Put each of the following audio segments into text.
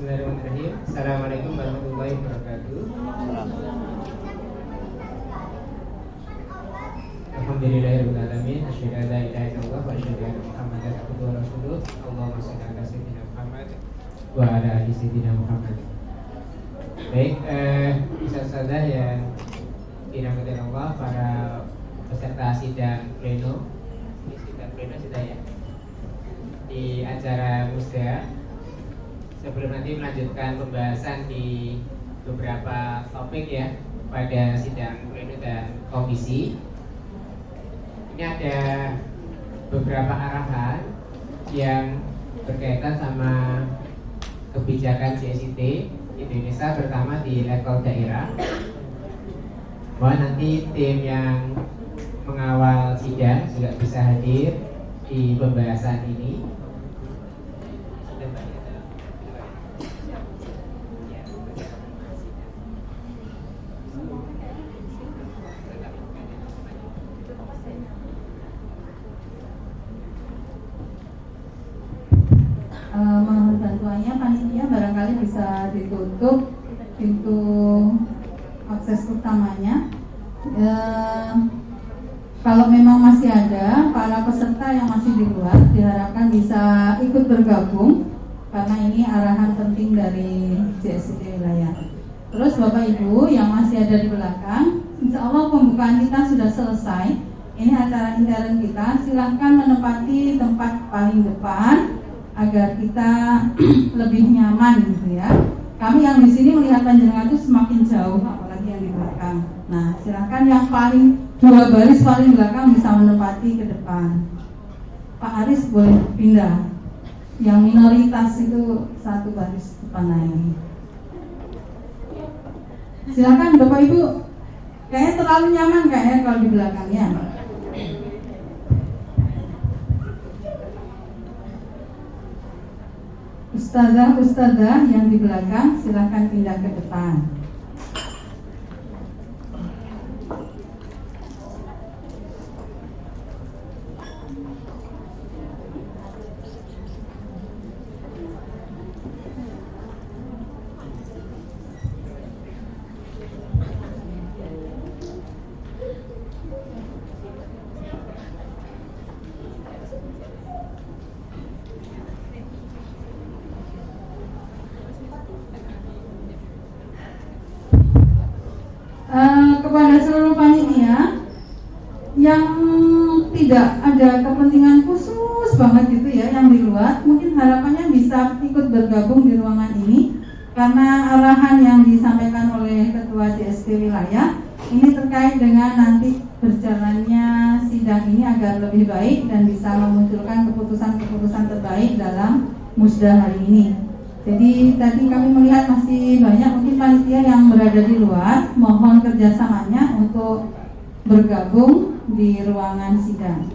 Bismillahirrahmanirrahim. Assalamualaikum warahmatullahi wabarakatuh. Alhamdulillahirrahmanirrahim. Asyhadu an la ilaha illallah wa asyhadu anna Muhammadan abduhu wa rasuluh. Allahumma shalli ala sayyidina Muhammad wa ala ali sayyidina Muhammad. Baik, ustaz-ustazah yang dirahmati Allah, para peserta sidang pleno, sudah ya di acara Musda. Sebelum nanti melanjutkan pembahasan di beberapa topik ya pada sidang pleno dan komisi, ini ada beberapa arahan yang berkaitan sama kebijakan CSIT Indonesia, terutama di level daerah, bahwa nanti tim yang mengawal sidang juga bisa hadir di pembahasan ini. Mohon bantuannya panitia, barangkali bisa ditutup pintu akses utamanya. Kalau memang masih ada para peserta yang masih di luar, diharapkan bisa ikut bergabung karena ini arahan penting dari CSIT wilayah. Terus Bapak Ibu yang masih ada di belakang, insya Allah pembukaan kita sudah selesai. Ini acara intern kita, silahkan menempati tempat paling depan agar kita lebih nyaman gitu ya. Kami yang di sini melihat panjenengan itu semakin jauh, apalagi yang di belakang. Nah, silakan yang paling dua baris paling belakang bisa menempati ke depan. Pak Aris boleh pindah. Yang minoritas itu satu baris depan lagi. Silakan Bapak Ibu. Kayaknya terlalu nyaman kayaknya kalau di belakangnya. Ustazah yang di belakang silakan pindah ke depan. Kepada seluruh panitia yang tidak ada kepentingan khusus banget gitu ya, yang di luar, mungkin harapannya bisa ikut bergabung di ruangan ini karena arahan yang disampaikan oleh Ketua CST wilayah ini terkait dengan nanti berjalannya sidang ini agar lebih baik dan bisa memunculkan keputusan-keputusan terbaik dalam musda hari ini. Jadi tadi kami melihat masih banyak mungkin panitia yang berada di luar, mohon kerjasamanya untuk bergabung di ruangan sidang.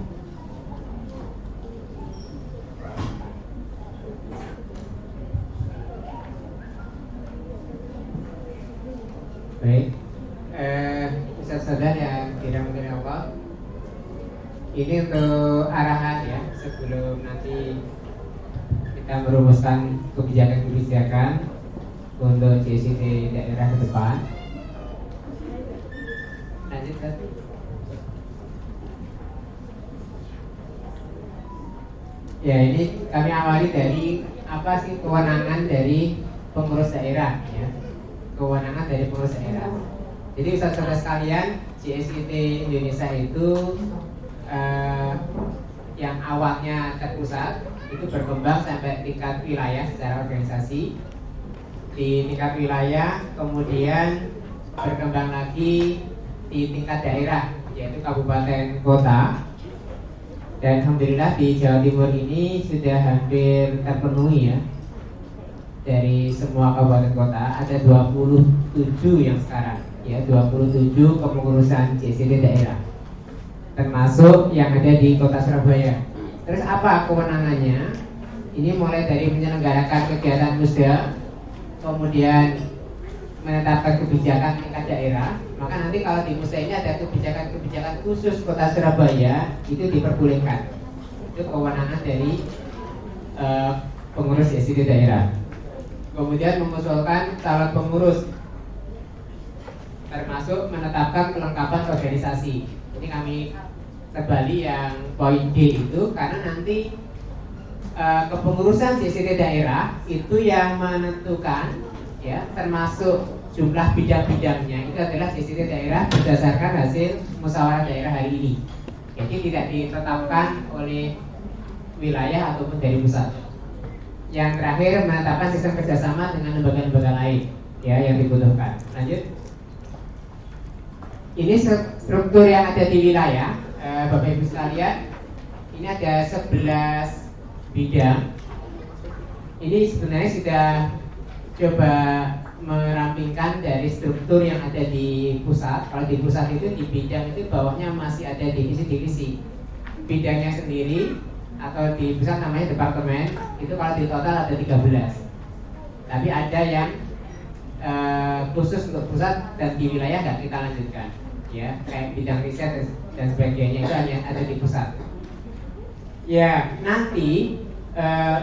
Baik, ustaz-ustazah yang dirahmati Allah, ini untuk arahan ya sebelum nanti kita merumuskan kebijakan untuk CSIT daerah ke depan. Lanjutkan. Ya, ini kami awali dari apa sih kewenangan dari pengurus daerah ya. Kewenangan dari pengurus daerah. Jadi saudara sekalian, CSIT Indonesia itu yang awalnya terpusat itu berkembang sampai tingkat wilayah secara organisasi. Di tingkat wilayah kemudian berkembang lagi di tingkat daerah, yaitu kabupaten kota. Dan alhamdulillah di Jawa Timur ini sudah hampir terpenuhi ya. Dari semua kabupaten kota ada 27 yang sekarang ya 27 kepengurusan JSD daerah, termasuk yang ada di Kota Surabaya. Terus apa kewenangannya? Ini mulai dari menyelenggarakan kegiatan musda, kemudian menetapkan kebijakan tingkat daerah. Maka nanti kalau di musda ini ada kebijakan-kebijakan khusus Kota Surabaya, itu diperbolehkan. Itu kewenangan dari pengurus JSD daerah. Kemudian mengusulkan calon pengurus, termasuk menetapkan kelengkapan organisasi. Ini kami terbalik yang poin D itu, karena nanti kepengurusan JSD daerah itu yang menentukan, ya, termasuk jumlah bidang-bidangnya itu adalah JSD daerah berdasarkan hasil musyawarah daerah hari ini. Jadi tidak ditetapkan oleh wilayah ataupun dari pusat. Yang terakhir, menetapkan sistem kerjasama dengan lembaga-lembaga lain, ya, yang dibutuhkan. Lanjut. Ini struktur yang ada di wilayah, Bapak Ibu sekalian. Ini ada 11 bidang. Ini sebenarnya sudah coba merampingkan dari struktur yang ada di pusat. Kalau di pusat itu di bidang itu bawahnya masih ada divisi-divisi. Bidangnya sendiri atau di pusat namanya departemen, itu kalau di total ada 13. Tapi ada yang khusus untuk pusat dan di wilayah nggak kita lanjutkan, ya, kayak bidang riset dan sebagainya itu hanya ada di pusat. Ya, nanti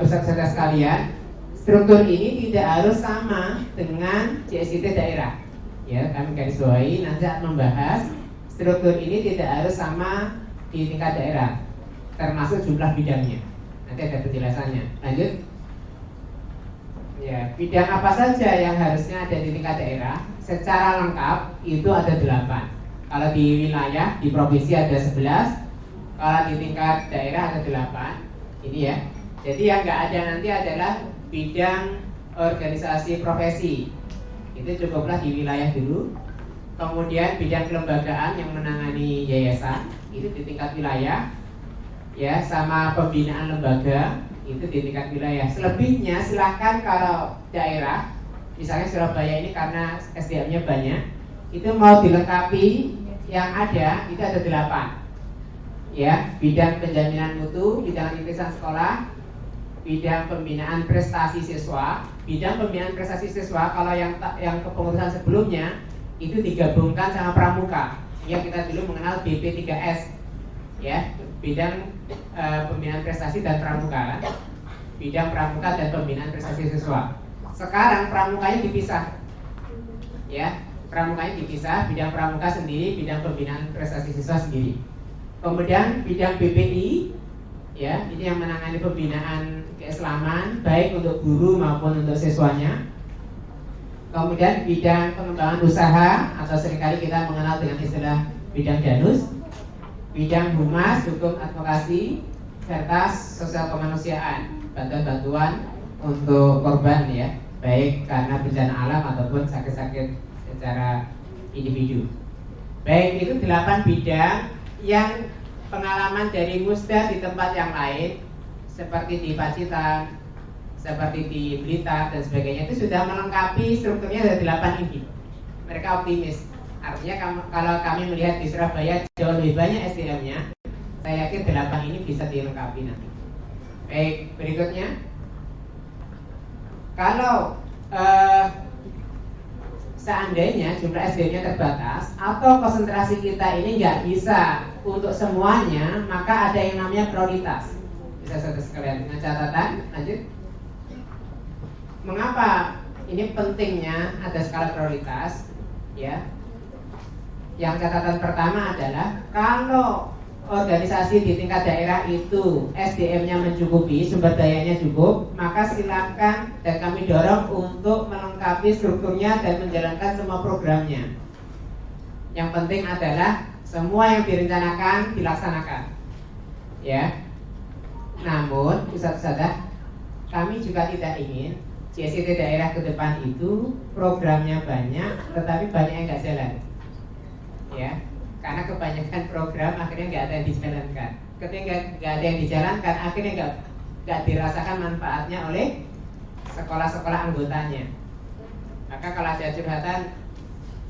ustadz-ustadz sekalian, struktur ini tidak harus sama dengan JSD daerah. Ya, kami garis bawahi nanti saat membahas struktur ini tidak harus sama di tingkat daerah, termasuk jumlah bidangnya. Nanti ada penjelasannya. Lanjut. Ya, bidang apa saja yang harusnya ada di tingkat daerah? Secara lengkap itu ada 8. Kalau di wilayah, di provinsi ada 11. Kalau di tingkat daerah ada 8. Ini ya. Jadi yang nggak ada nanti adalah bidang organisasi profesi. Itu cukuplah di wilayah dulu. Kemudian bidang kelembagaan yang menangani yayasan itu di tingkat wilayah, ya, sama pembinaan lembaga itu di tingkat wilayah. Selebihnya silahkan kalau daerah, misalnya Surabaya ini karena SDM-nya banyak, itu mau dilengkapi yang ada itu ada 8. Ya, bidang penjaminan mutu, bidang rintisan sekolah, bidang pembinaan prestasi siswa. Bidang pembinaan prestasi siswa kalau yang kepengurusan sebelumnya itu digabungkan sama pramuka. Ya, kita dulu mengenal BP3S. Ya, bidang pembinaan prestasi dan pramuka, kan? Bidang pramuka dan pembinaan prestasi siswa. Sekarang pramukanya dipisah. Ya, pramukanya dipisah, bidang pramuka sendiri, bidang pembinaan prestasi siswa sendiri. Kemudian bidang BPI, ya, ini yang menangani pembinaan keislaman baik untuk guru maupun untuk siswanya. Kemudian bidang pengembangan usaha atau seringkali kita mengenal dengan istilah bidang danus, bidang humas, hukum advokasi, serta sosial kemanusiaan, bantuan-bantuan untuk korban, ya, baik karena bencana alam ataupun sakit-sakit secara individu. Baik, itu 8 bidang yang pengalaman dari musda di tempat yang lain seperti di Pacitan, seperti di Blitar dan sebagainya itu sudah melengkapi strukturnya dari 8 ini. Mereka optimis. Artinya kalau kami melihat di Surabaya jauh lebih banyak SDM-nya, saya yakin 8 ini bisa dilengkapi nanti. Baik, berikutnya. Kalau seandainya jumlah SDM-nya terbatas atau konsentrasi kita ini nggak bisa untuk semuanya, maka ada yang namanya prioritas. Bisa satu sekalian dengan catatan. Lanjut. Mengapa ini pentingnya ada skala prioritas? Ya. Yang catatan pertama adalah kalau organisasi di tingkat daerah itu SDM-nya mencukupi, sumber dayanya cukup, maka silakan dan kami dorong untuk melengkapi strukturnya dan menjalankan semua programnya. Yang penting adalah semua yang direncanakan dilaksanakan. Ya. Namun, ustadz-ustadzah, kami juga tidak ingin JSD daerah ke depan itu programnya banyak, tetapi banyak yang nggak jalan. Ya. Karena kebanyakan program akhirnya nggak ada yang dijalankan. Ketika nggak ada yang dijalankan, akhirnya nggak dirasakan manfaatnya oleh sekolah-sekolah anggotanya. Maka kalau ada curhatan,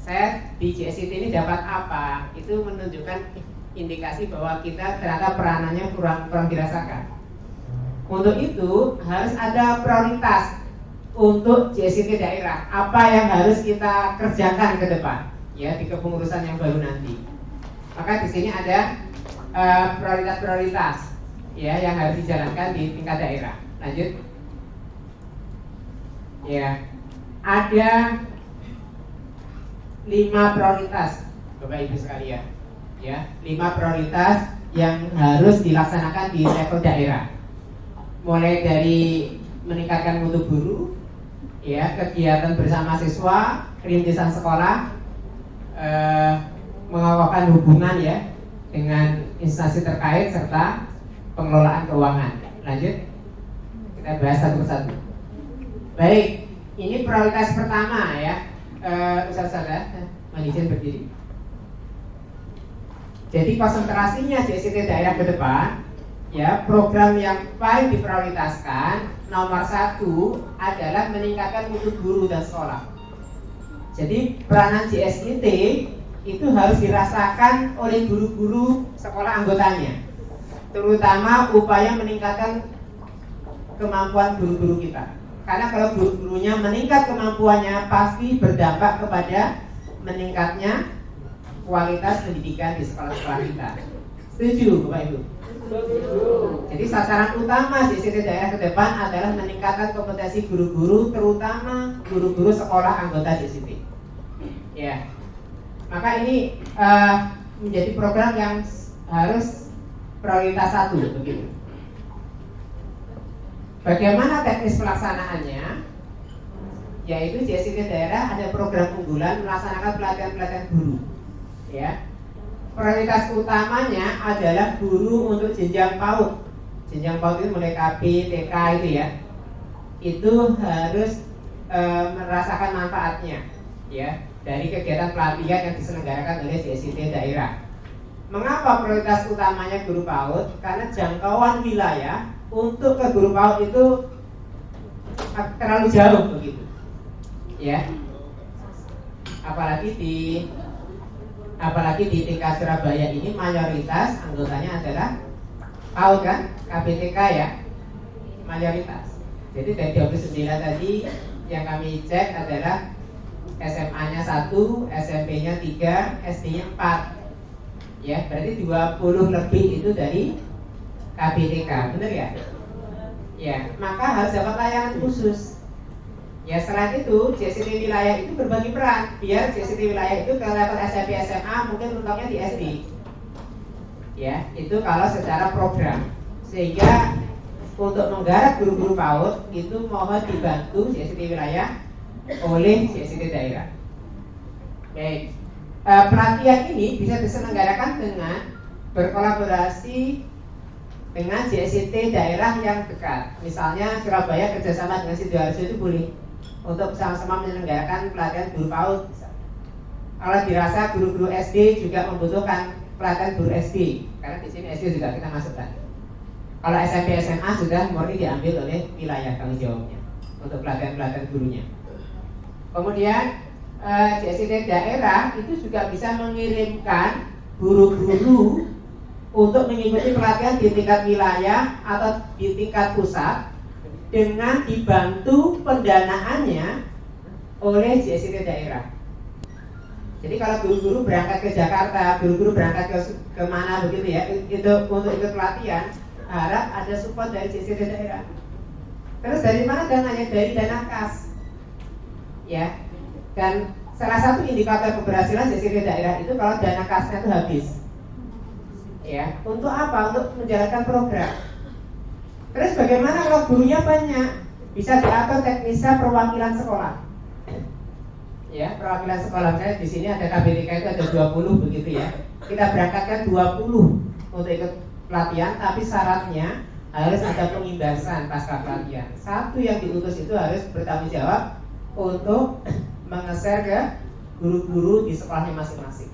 saya di JSIT ini dapat apa, itu menunjukkan indikasi bahwa kita ternyata peranannya kurang dirasakan. Untuk itu harus ada prioritas untuk JSIT daerah. Apa yang harus kita kerjakan ke depan, ya, di kepengurusan yang baru nanti. Maka di sini ada prioritas-prioritas, ya, yang harus dijalankan di tingkat daerah. Lanjut. Ya, ada 5 prioritas, Bapak Ibu sekalian. Ya, 5 prioritas yang harus dilaksanakan di level daerah. Mulai dari meningkatkan mutu guru, ya, kegiatan bersama siswa, rintisan sekolah, mengokohkan hubungan, ya, dengan instansi terkait serta pengelolaan keuangan. Lanjut, kita bahas satu persatu. Baik, ini prioritas pertama, ya. Ustaz-ustaz, mohon izin berdiri. Jadi konsentrasinya JSIT daerah ke depan, ya, program yang paling diprioritaskan nomor 1 adalah meningkatkan mutu guru dan sekolah. Jadi peranan JSIT itu harus dirasakan oleh guru-guru sekolah anggotanya, terutama upaya meningkatkan kemampuan guru-guru kita. Karena kalau guru-gurunya meningkat kemampuannya, pasti berdampak kepada meningkatnya kualitas pendidikan di sekolah-sekolah kita. Setuju, Bapak Ibu? Jadi sasaran utama JSIT daerah ke depan adalah meningkatkan kompetensi guru-guru, terutama guru-guru sekolah anggota JSIT. Ya, maka ini menjadi program yang harus prioritas 1, begitu. Bagaimana teknis pelaksanaannya? Yaitu JSIT daerah ada program unggulan melaksanakan pelatihan-pelatihan guru. Ya, prioritas utamanya adalah guru untuk jenjang PAUD. Jenjang PAUD itu mulai KB, TK itu, ya. Itu harus merasakan manfaatnya, ya, dari kegiatan pelatihan yang diselenggarakan oleh JSIT daerah. Mengapa prioritas utamanya guru PAUD? Karena jangkauan wilayah untuk ke guru PAUD itu terlalu jauh, begitu, ya. Apalagi di tingkat Surabaya ini mayoritas anggotanya adalah PAUD, kan, KBTK, ya, mayoritas. Jadi dari 29 tadi yang kami cek adalah SMA-nya 1, SMP-nya 3, SD-nya 4. Ya, berarti 20 lebih itu dari KBTK, benar ya? Ya, maka harus dapat layanan khusus. Ya, selain itu JSIT wilayah itu berbagi peran, biar JSIT wilayah itu ke level SMP SMA mungkin mentoknya di SD. Ya, itu kalau secara program. Sehingga untuk menggarap guru-guru PAUD itu mohon dibantu JSIT wilayah oleh JSIT daerah. Baik, pelatihan ini bisa diselenggarakan dengan berkolaborasi dengan JSIT daerah yang dekat. Misalnya Surabaya kerjasama dengan Sidoarjo itu boleh untuk sama-sama menyelenggarakan pelatihan guru PAUD. Kalau dirasa guru-guru SD juga membutuhkan pelatihan guru SD, karena di sini SD juga kita masukkan. Kalau SMP SMA sudah murni diambil oleh wilayah tanggung jawabnya untuk pelatihan-pelatihan gurunya. Kemudian JSIT daerah itu juga bisa mengirimkan guru-guru untuk mengikuti pelatihan di tingkat wilayah atau di tingkat pusat dengan dibantu pendanaannya oleh JSIT daerah. Jadi kalau guru-guru berangkat ke Jakarta, guru-guru berangkat ke mana begitu, ya, itu untuk ikut pelatihan, harap ada support dari JSIT daerah. Terus dari mana dananya? Dari dana kas. Ya. Dan salah satu indikator keberhasilan JSIT daerah itu kalau dana kasnya itu habis. Ya, untuk apa? Untuk menjalankan program. Terus bagaimana kalau gurunya banyak? Bisa diatur teknisnya perwakilan sekolah. Ya, perwakilan sekolah. Saya di sini ada KBTK itu ada 20 begitu, ya. Kita berangkatkan 20 untuk ikut pelatihan, tapi syaratnya harus ada pengimbasan pasca pelatihan. Satu yang diutus itu harus bertanggung jawab untuk mengeser ke guru-guru di sekolahnya masing-masing.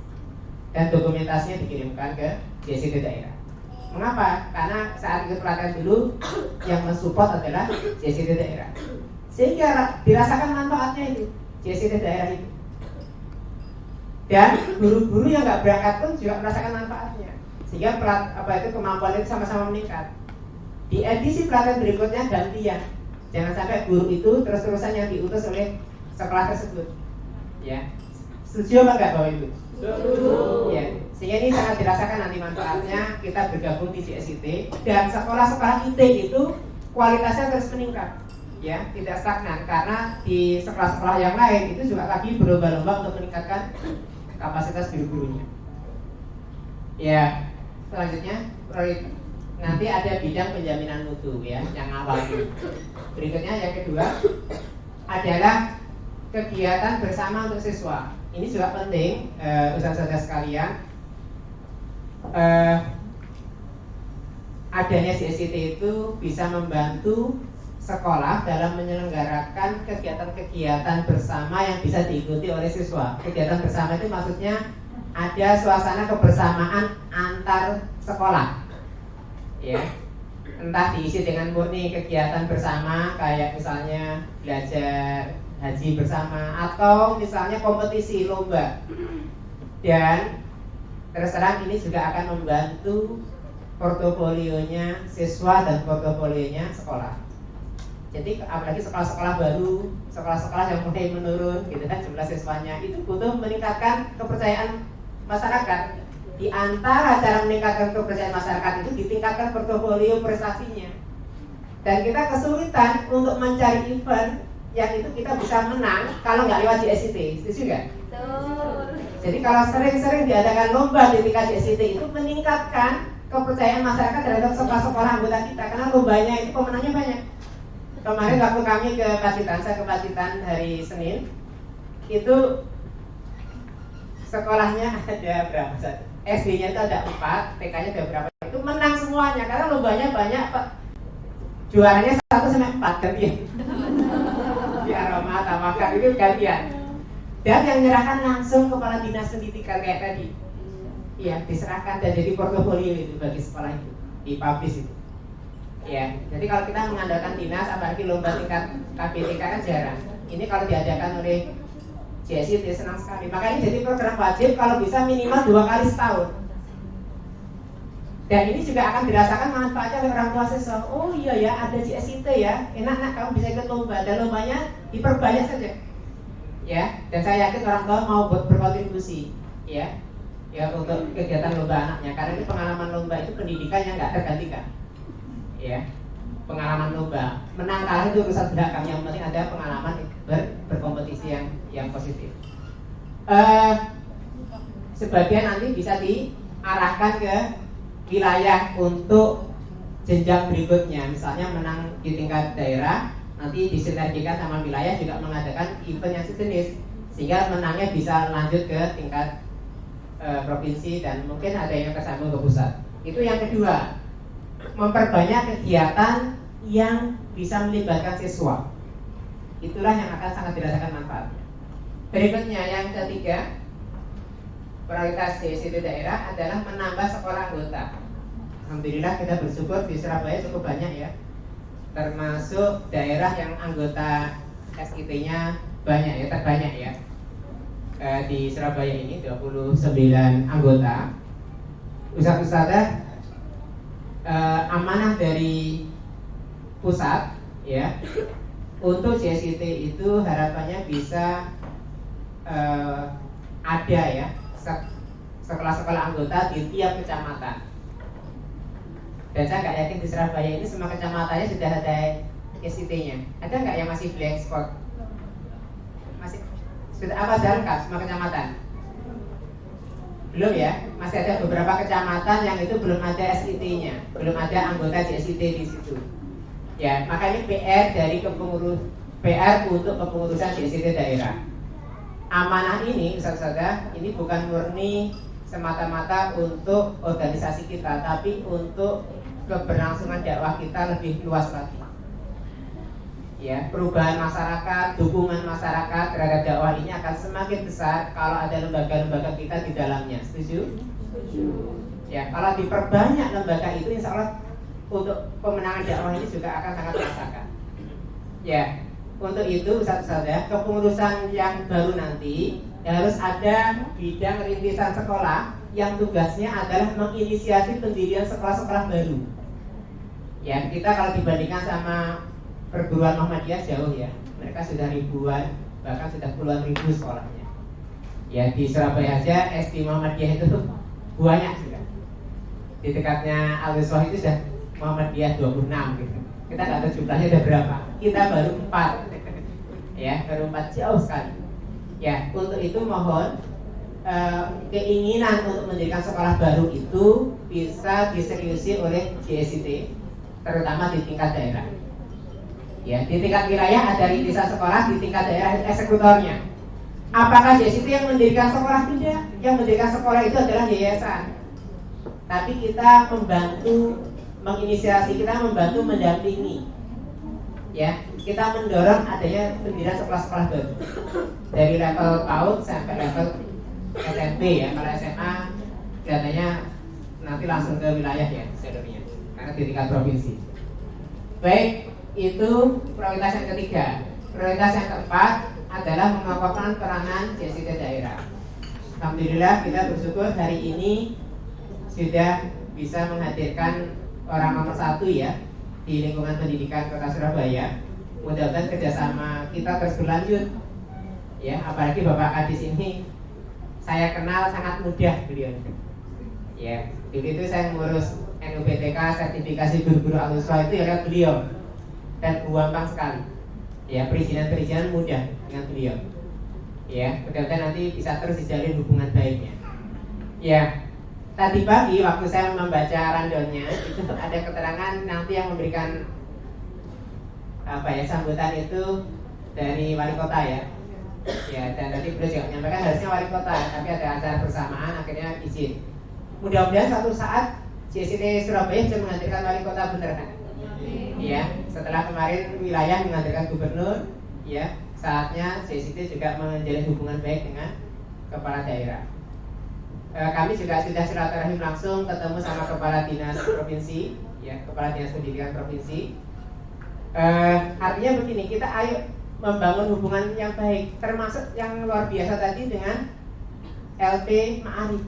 Dan dokumentasinya dikirimkan ke JSIT daerah. Mengapa? Karena saat ikut pelatihan dulu yang mensupport adalah JSIT daerah. Sehingga dirasakan manfaatnya itu JSIT daerah itu. Dan guru-guru yang nggak berangkat pun juga merasakan manfaatnya, sehingga kemampuan itu sama-sama meningkat. Di edisi pelatihan berikutnya gantian, jangan sampai guru itu terus-terusan yang diutus oleh sekolah tersebut. Ya, setuju apa enggak Bapak Ibu? Setuju. Ya, sehingga ini sangat dirasakan nanti manfaatnya kita bergabung di JSIT, dan sekolah-sekolah IT itu kualitasnya terus meningkat. Ya, tidak stagnan, karena di sekolah-sekolah yang lain itu juga lagi berlomba-lomba untuk meningkatkan kapasitas guru-gurunya. Ya, selanjutnya nanti ada bidang penjaminan mutu ya, yang awal ini. Berikutnya yang kedua adalah kegiatan bersama untuk siswa. Ini juga penting, ustaz-ustaz sekalian. Adanya JSIT itu bisa membantu sekolah dalam menyelenggarakan kegiatan-kegiatan bersama yang bisa diikuti oleh siswa. Kegiatan bersama itu maksudnya ada suasana kebersamaan antar sekolah, ya. Entah diisi dengan murni kegiatan bersama, kayak misalnya belajar haji bersama, atau misalnya kompetisi lomba. Dan terus terang ini juga akan membantu portofolionya siswa dan portofolionya sekolah. Jadi apalagi sekolah-sekolah baru, sekolah-sekolah yang mulai menurun gitu kan jumlah siswanya, itu butuh meningkatkan kepercayaan masyarakat. Di antara cara meningkatkan kepercayaan masyarakat itu ditingkatkan portofolio prestasinya. Dan kita kesulitan untuk mencari event yang itu kita bisa menang kalau nggak lewat JSIT, setuju nggak? Jadi kalau sering-sering diadakan lomba di tingkat JSIT itu meningkatkan kepercayaan masyarakat terhadap sekolah-sekolah anggota kita, karena lombanya itu pemenangnya banyak. Kemarin waktu kami ke Pacitan, saya ke Pacitan hari Senin, itu sekolahnya ada berapa? SD-nya itu ada 4, TK-nya ada berapa? Itu menang semuanya karena lombanya banyak, Pak. Juaranya 1-4 gantian. Di Aroma, Tamakan itu gantian. Dan yang menyerahkan langsung kepala dinas pendidikan kayak tadi. Iya, diserahkan dan jadi portofolio itu bagi sekolah itu, dipublish itu. Ya, jadi kalau kita mengandalkan dinas, apalagi lomba tingkat KBTK kan jarang. Ini kalau diadakan oleh JSIT senang sekali. Makanya jadi program wajib kalau bisa minimal 2 kali setahun. Dan ini juga akan dirasakan manfaatnya oleh orang tua siswa. Oh iya ya, ada JSIT ya, enak kamu bisa ikut lomba. Dan lombanya diperbanyak saja. Ya, dan saya yakin orang tua mau berkontribusi. Ya, untuk kegiatan lomba anaknya. Karena ini pengalaman lomba itu pendidikan yang nggak tergantikan. Ya, pengalaman lomba, menang kalah itu urusan belakang, yang penting ada pengalaman berkompetisi yang positif. Sebagian nanti bisa diarahkan ke wilayah untuk jenjang berikutnya, misalnya menang di tingkat daerah, nanti disinergikan sama wilayah juga mengadakan event yang sejenis, sehingga menangnya bisa lanjut ke tingkat provinsi dan mungkin ada yang tersambung ke pusat. Itu yang kedua, memperbanyak kegiatan yang bisa melibatkan siswa. Itulah yang akan sangat dirasakan manfaatnya. Berikutnya yang ketiga, prioritas JSIT daerah adalah menambah sekolah anggota. Alhamdulillah kita bersyukur di Surabaya cukup banyak ya, termasuk daerah yang anggota SIT-nya banyak ya, terbanyak ya. Di Surabaya ini 29 anggota. Ustaz-ustazah amanah dari pusat ya, untuk JSIT itu harapannya bisa ada ya sekolah-sekolah anggota di tiap kecamatan. Dan saya nggak yakin di Surabaya ini semua kecamatannya sudah ada JSIT-nya. Ada nggak yang masih blank spot? Masih sudah apa lengkap semua kecamatan? Belum ya, masih ada beberapa kecamatan yang itu belum ada SIT-nya, belum ada anggota JSIT di situ. Ya, maka ini PR dari PR untuk kepengurusan JSIT daerah. Amanah ini, Ustaz-Ustazah, ini bukan murni semata-mata untuk organisasi kita, tapi untuk keberlangsungan dakwah kita lebih luas lagi. Ya, perubahan masyarakat, dukungan masyarakat terhadap dakwah ini akan semakin besar kalau ada lembaga-lembaga kita di dalamnya. Setuju? Setuju. Ya, kalau diperbanyak lembaga itu, insya Allah untuk pemenangan dakwah ini juga akan sangat dirasakan. Ya, untuk itu Ustaz-Ustazah, kepengurusan yang baru nanti harus ada bidang rintisan sekolah yang tugasnya adalah menginisiasi pendirian sekolah-sekolah baru. Ya, kita kalau dibandingkan sama perguruan Muhammadiyah jauh ya. Mereka sudah ribuan, bahkan sudah puluhan ribu sekolahnya. Ya, di Surabaya aja SD Muhammadiyah itu banyak sudah. Di dekatnya Al-Wiswah itu sudah Muhammadiyah 26 gitu. Kita nggak tahu jumlahnya ada berapa. Kita baru 4. Ya, baru 4, jauh sekali. Ya, untuk itu mohon keinginan untuk mendirikan sekolah baru itu bisa diseriusi oleh JSIT, terutama di tingkat daerah. Ya, di tingkat wilayah ada rintisan sekolah, di tingkat daerah eksekutornya. Apakah JSIT yang mendirikan sekolah? Tidak. Yang mendirikan sekolah itu adalah yayasan. Tapi kita membantu menginisiasi, kita membantu mendampingi. Ya, kita mendorong adanya pendirian sekolah-sekolah baru dari level PAUD sampai level SMP ya. Kalau SMA kelihatannya nanti langsung ke wilayah ya seluruhnya, karena di tingkat provinsi. Baik, itu prioritas yang ketiga. Prioritas yang keempat adalah mengokohkan peranan JSIT daerah. Alhamdulillah kita bersyukur hari ini sudah bisa menghadirkan orang nomor 1 ya di lingkungan pendidikan Kota Surabaya. Mudah-mudahan kerjasama kita terus berlanjut. Ya, apalagi Bapak Kadis ini saya kenal sangat mudah beliau. Ya, dulu itu saya mengurus NUPTK sertifikasi guru-guru Al-Wiswah itu ya lewat beliau dan gampang sekali. Ya, perizinan mudah dengan beliau. Ya, mudah-mudahan nanti bisa terus dijalin hubungan baiknya. Ya, tadi pagi waktu saya membaca randonnya itu ada keterangan nanti yang memberikan sambutan itu dari wali kota ya. Ya, dan tadi beliau juga menyampaikan harusnya wali kota, tapi ada acara bersamaan akhirnya izin. Mudah-mudahan suatu saat JSIT Surabaya bisa menghadirkan wali kota beneran. Ya, setelah kemarin wilayah menghadirkan gubernur, ya, saatnya JSIT juga menjalin hubungan baik dengan kepala daerah. Kami juga sudah silaturahim langsung ketemu sama kepala dinas provinsi, ya, kepala dinas pendidikan provinsi. Artinya begini, kita ayo membangun hubungan yang baik, termasuk yang luar biasa tadi dengan LP Ma'arif.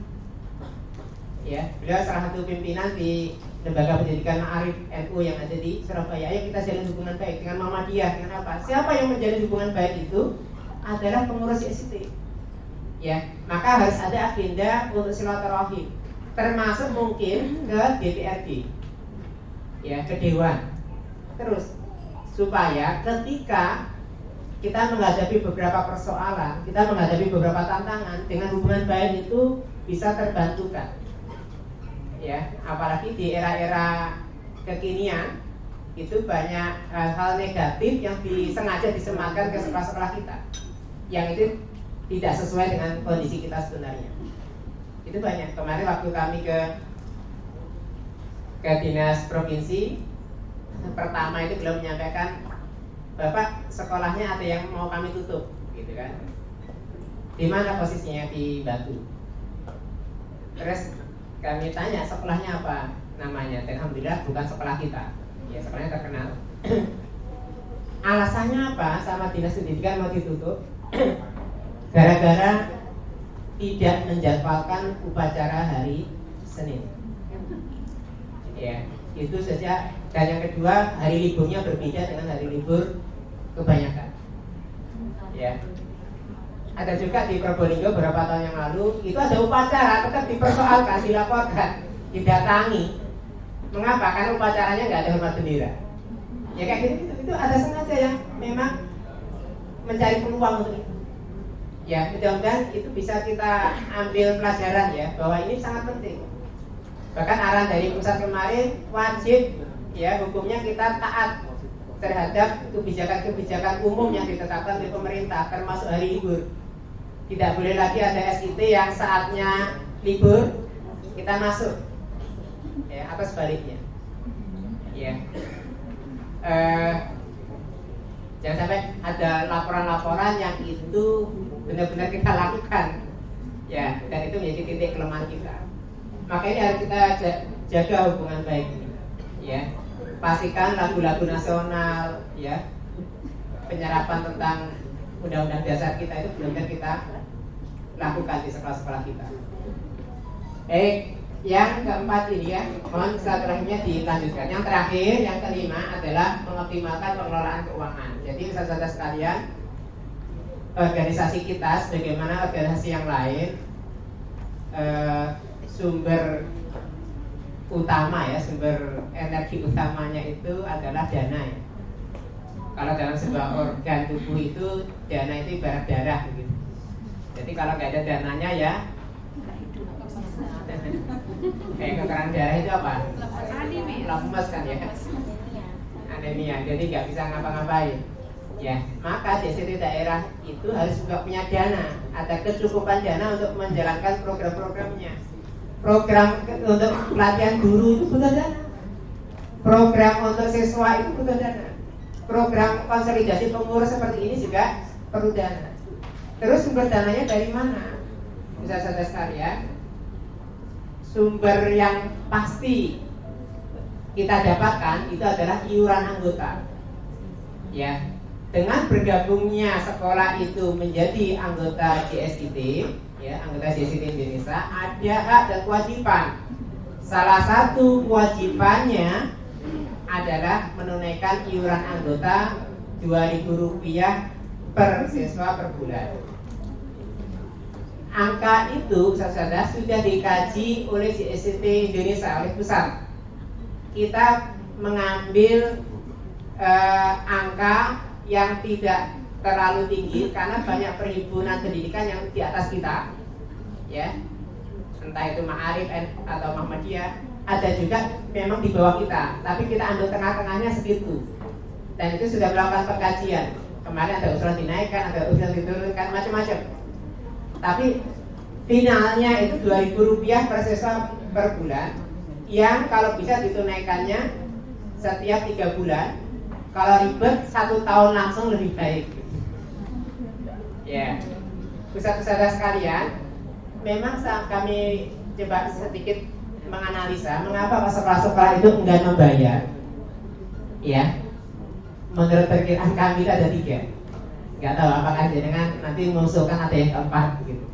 Ya, beliau salah satu pimpinan di lembaga pendidikan Ma'arif NU yang ada di Surabaya. Ayo kita jalin hubungan baik dengan Muhammadiyah, dengan apa? Siapa yang menjalin hubungan baik itu adalah pengurus JSIT. Ya, maka harus ada agenda untuk silaturahim, termasuk mungkin ke DPRD, ya, ke Dewan. Terus supaya ketika kita menghadapi beberapa persoalan, kita menghadapi beberapa tantangan dengan hubungan baik itu bisa terbantukan. Ya, apalagi di era-era kekinian itu banyak hal negatif yang disengaja disematkan ke sekolah-sekolah kita, yang itu tidak sesuai dengan kondisi kita sebenarnya. Itu banyak. Kemarin waktu kami ke dinas provinsi, pertama itu belum menyampaikan, Bapak sekolahnya ada yang mau kami tutup, gitu kan? Di mana posisinya? Di Batu. Terus kami tanya sekolahnya apa namanya, dan alhamdulillah bukan sekolah kita. Ya, sekolahnya terkenal. Alasannya apa sama dinas pendidikan mau ditutup? Gara-gara tidak menjadwalkan upacara hari Senin. Ya, itu saja. Dan yang kedua, hari liburnya berbeda dengan hari libur kebanyakan. Ya, ada juga di Probolinggo beberapa tahun yang lalu itu ada upacara, tetap dipersoalkan, dilaporkan, didatangi. Mengapa? Karena upacaranya nggak ada hormat bendera. Ya kayak gitu, itu ada sengaja yang memang mencari peluang untuk itu. Ya, mudah-mudahan itu bisa kita ambil pelajaran ya, bahwa ini sangat penting. Bahkan arahan dari pusat kemarin wajib ya hukumnya kita taat terhadap kebijakan-kebijakan umum yang ditetapkan oleh pemerintah, termasuk hari libur. Tidak boleh lagi ada SIT yang saatnya libur kita masuk, ya, atau sebaliknya. Ya, jangan sampai ada laporan-laporan yang itu benar-benar kita lakukan, ya, dan itu menjadi titik kelemahan kita. Maka ini harus kita jaga hubungan baik ini, ya. Pastikan lagu-lagu nasional, ya, penyerapan tentang undang-undang dasar kita itu benar-benar kita lakukan di sekolah-sekolah kita. Yang keempat ini ya, mohon silaturahimnya dilanjutkan. Yang terakhir, yang kelima adalah mengoptimalkan pengelolaan keuangan. Jadi saudara sekalian, organisasi kita sebagaimana organisasi yang lain, sumber utama ya, sumber energi utamanya itu adalah dana ya. Kalau dalam sebuah organ tubuh itu dana itu ibarat darah begitu. Jadi kalau nggak ada dananya ya kayak kekurangan darah itu apa? Lemes kan ya, anemia. Jadi nggak bisa ngapa-ngapain. Ya, maka JST daerah itu harus juga punya dana, ada kecukupan dana untuk menjalankan program-programnya. Program untuk pelatihan guru itu butuh dana. Program untuk siswa itu butuh dana. Program konsolidasi pengurus seperti ini juga perlu dana. Terus sumber dananya dari mana? Bisa saudara sekalian, sumber yang pasti kita dapatkan itu adalah iuran anggota. Ya, dengan bergabungnya sekolah itu menjadi anggota JSIT, ya, anggota JSIT Indonesia, ada hak dan kewajiban. Salah satu kewajibannya adalah menunaikan iuran anggota Rp2.000 per siswa per bulan. Angka itu saudara sudah dikaji oleh JSIT Indonesia, oleh pusat. Kita mengambil angka yang tidak terlalu tinggi karena banyak perhimpunan pendidikan yang di atas kita, ya, entah itu Ma'arif atau Muhammadiyah, ada juga memang di bawah kita, tapi kita ambil tengah-tengahnya segitu. Dan itu sudah melakukan pengkajian. Kemarin ada usulan dinaikkan, ada usulan diturunkan, macam-macam. Tapi finalnya itu Rp2.000 per siswa per bulan, yang kalau bisa ditunaikannya setiap 3 bulan. Kalau ribet 1 tahun langsung lebih baik. Ya, pusat-pusat sekalian, memang kami coba sedikit menganalisa mengapa sekolah-sekolah itu enggan membayar. Ya, menurut perkiraan kami itu ada 3. Nggak tahu apakah jenengan nanti mengusulkan ada yang keempat gitu.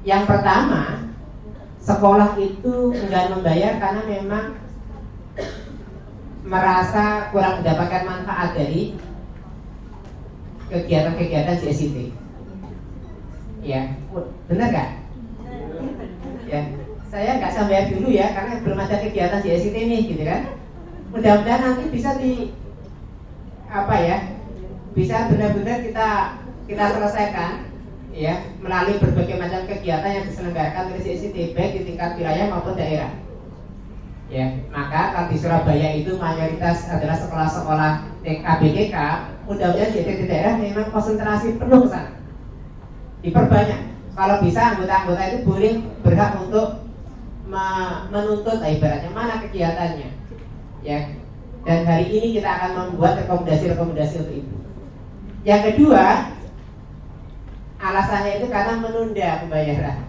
Yang pertama, sekolah itu enggan membayar karena memang merasa kurang mendapatkan manfaat dari kegiatan-kegiatan JSIT. Ya, benar nggak? Ya, saya nggak sampai dulu ya karena belum ada kegiatan JSIT ini, gitu kan? Mudah-mudahan nanti bisa bisa benar-benar kita selesaikan, ya, melalui berbagai macam kegiatan yang diselenggarakan oleh JSIT baik di tingkat wilayah maupun daerah. Ya, maka kalau di Surabaya itu mayoritas adalah sekolah-sekolah ABGK, mudah-mudahan JSIT daerah memang konsentrasi penuh ke sana. Diperbanyak. Kalau bisa anggota-anggota itu boleh berhak untuk menuntut ibaratnya mana kegiatannya. Ya. Dan hari ini kita akan membuat rekomendasi-rekomendasi untuk itu. Yang kedua, alasannya itu karena menunda pembayaran.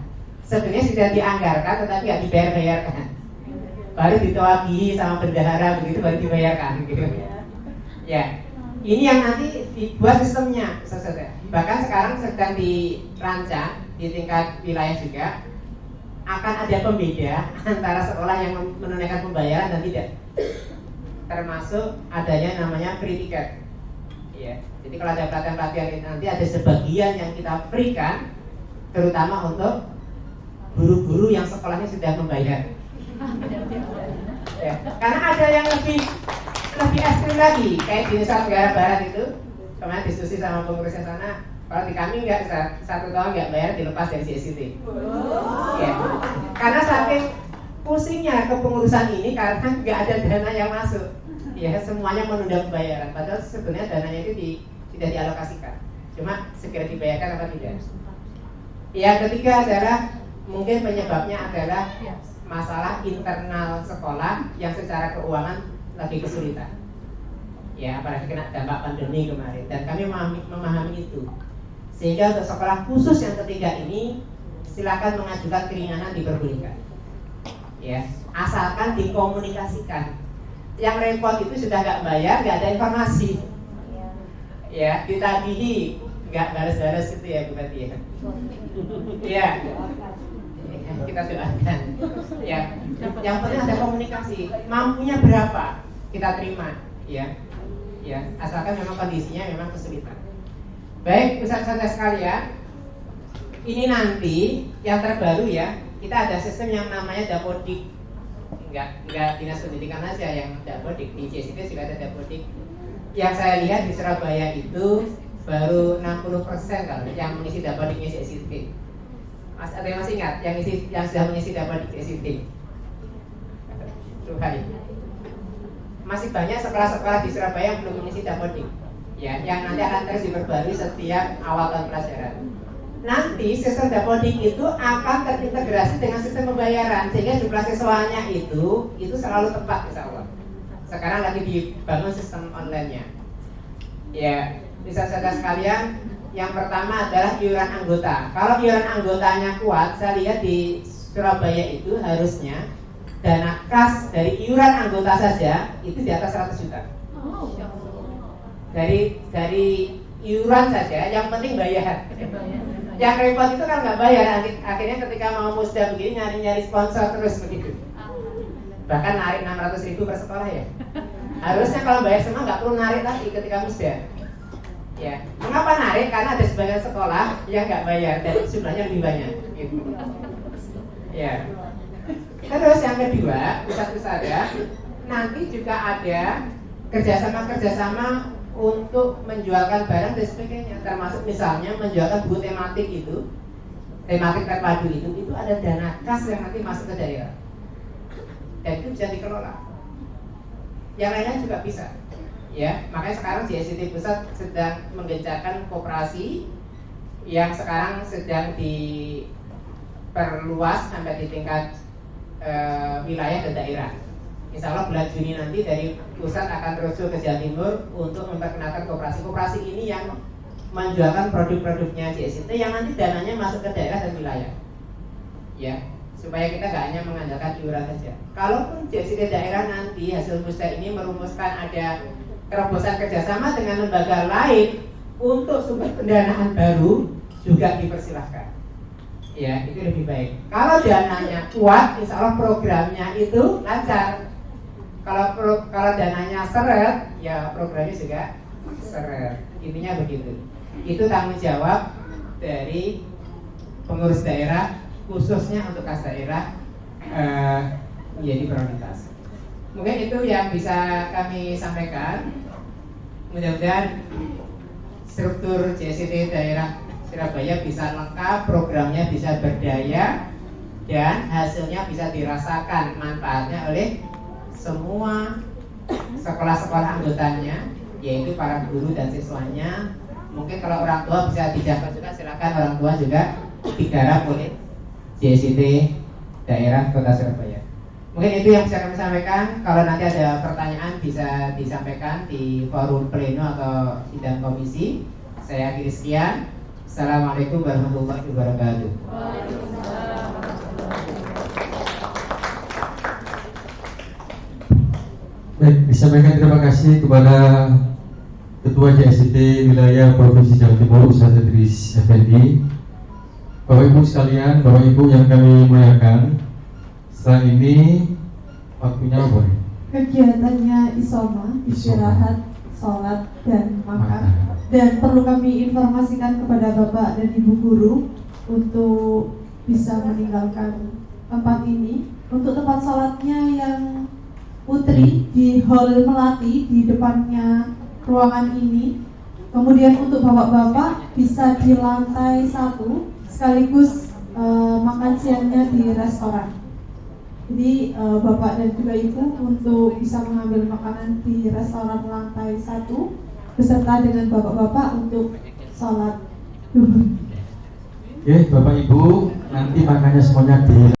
Sebenarnya sudah dianggarkan tetapi tidak dibayar-bayarkan. Baru ditawabi sama bendahara begitu baru dibayarkan gitu. Ya. Ini yang nanti dibuat sistemnya, saudara. Bahkan sekarang sedang dirancang di tingkat wilayah juga akan ada pembeda antara sekolah yang menunaikan pembayaran dan tidak. Termasuk adanya namanya free ticket. Ya. Jadi kalau ada pelatihan-pelatihan ini nanti ada sebagian yang kita berikan terutama untuk guru-guru yang sekolahnya sudah membayar. Ya. Karena ada yang lebih ekstrim lagi, kayak di Nusa Tenggara Barat itu kemarin diskusi sama pengurusnya sana. Kalau di kami nggak 1 tahun nggak bayar dilepas dari JSIT. Ya. Karena saking pusingnya kepengurusan ini karena nggak ada dana yang masuk. Ya, semuanya menunda pembayaran. Padahal sebenarnya dananya itu tidak dialokasikan. Cuma segera dibayarkan apa tidak. Yang ketiga adalah mungkin penyebabnya adalah masalah internal sekolah yang secara keuangan lagi kesulitan. Ya, apalagi kena dampak pandemi kemarin. Dan kami memahami itu. Sehingga untuk sekolah khusus yang ketiga ini silakan mengajukan keringanan diperbolehkan. Ya, asalkan dikomunikasikan. Yang repot itu sudah nggak bayar, nggak ada informasi. Ya, ditagihi nggak balas-balas gitu ya Bu Fatia. Iya. Kita doakan. Ya. Yang penting ada komunikasi. Mampunya berapa kita terima, ya. Ya, asalkan memang kondisinya memang kesulitan. Baik, Ustaz-ustaz sekalian, ini nanti yang terbaru ya, kita ada sistem yang namanya Dapodik. Enggak dinas pendidikan aja yang Dapodik, di JST juga ada Dapodik. Yang saya lihat di Surabaya itu baru 60% kalau yang mengisi Dapodiknya JST. Ada yang masih ingat yang sudah mengisi Dapodik JST? Masih banyak sekolah-sekolah di Surabaya yang belum mengisi Dapodik, ya, yang nanti akan terus diperbarui setiap awal tahun pelajaran. Nanti sistem Dapodik itu akan terintegrasi dengan sistem pembayaran sehingga jumlah siswanya itu selalu tepat, insya Allah. Sekarang lagi dibangun sistem online-nya. Ya, bisa saudara sekalian, yang pertama adalah iuran anggota. Kalau iuran anggotanya kuat, saya lihat di Surabaya itu harusnya dana kas dari iuran anggota saja itu di atas 100 juta. Dari iuran saja, yang penting bayar. Yang repot itu kan nggak bayar, akhirnya ketika mau musda begini nyari sponsor terus begitu. Bahkan narik 600.000 per sekolah ya. Harusnya kalau bayar semua nggak perlu narik lagi ketika musda. Ya, mengapa narik? Karena ada sebagian sekolah yang nggak bayar dan jumlahnya lebih banyak. Gitu. Ya. Terus yang kedua, Ustaz ya, nanti juga ada kerjasama untuk menjualkan barang dan sebagainya, termasuk misalnya menjualkan buku tematik terpadu itu ada dana kas yang nanti masuk ke daerah dan itu bisa dikelola. Yang lainnya juga bisa, ya. Makanya sekarang JST Pusat sedang menggencarkan koperasi yang sekarang sedang diperluas sampai di tingkat wilayah dan daerah. Insya Allah bulan Juni nanti dari pusat akan terus ke Jawa Timur untuk memperkenalkan koperasi ini yang menjualkan produk-produknya JST yang nanti dananya masuk ke daerah dan wilayah, ya, supaya kita nggak hanya mengandalkan iuran saja. Kalaupun JST daerah nanti hasil musda ini merumuskan ada terobosan kerjasama dengan lembaga lain untuk sumber pendanaan baru juga dipersilahkan. Ya, itu lebih baik. Kalau dananya kuat, insya Allah programnya itu lancar. Kalau dananya seret, ya programnya juga seret. Intinya begitu. Itu tanggung jawab dari pengurus daerah, khususnya untuk kas daerah menjadi prioritas. Mungkin itu yang bisa kami sampaikan. Mudah-mudahan struktur JST daerah Surabaya bisa lengkap, programnya bisa berdaya, dan hasilnya bisa dirasakan manfaatnya oleh semua sekolah-sekolah anggotanya, yaitu para guru dan siswanya. Mungkin kalau orang tua bisa dijangkau juga, silakan orang tua juga digarap oleh JST daerah Kota Surabaya. Mungkin itu yang bisa kami sampaikan. Kalau nanti ada pertanyaan bisa disampaikan di forum pleno atau sidang komisi. Saya akhiri sekian. Assalamualaikum warahmatullahi wabarakatuh. Baik, disampaikan terima kasih kepada Ketua JST Wilayah Provinsi Jawa Timur Ustaz Idris Effendi. Bapak Ibu sekalian, Bapak Ibu yang kami muliakan, setelah ini waktunya apa? Kegiatannya isoma, istirahat, sholat, dan makan. Dan perlu kami informasikan kepada Bapak dan Ibu Guru untuk bisa meninggalkan tempat ini. Untuk tempat sholatnya yang putri di Hall Melati di depannya ruangan ini. Kemudian untuk bapak-bapak bisa di lantai 1 sekaligus makan siangnya di restoran. Jadi bapak dan juga ibu untuk bisa mengambil makanan di restoran lantai 1 beserta dengan bapak-bapak untuk sholat duhur. Oke, Bapak Ibu, nanti makannya semuanya di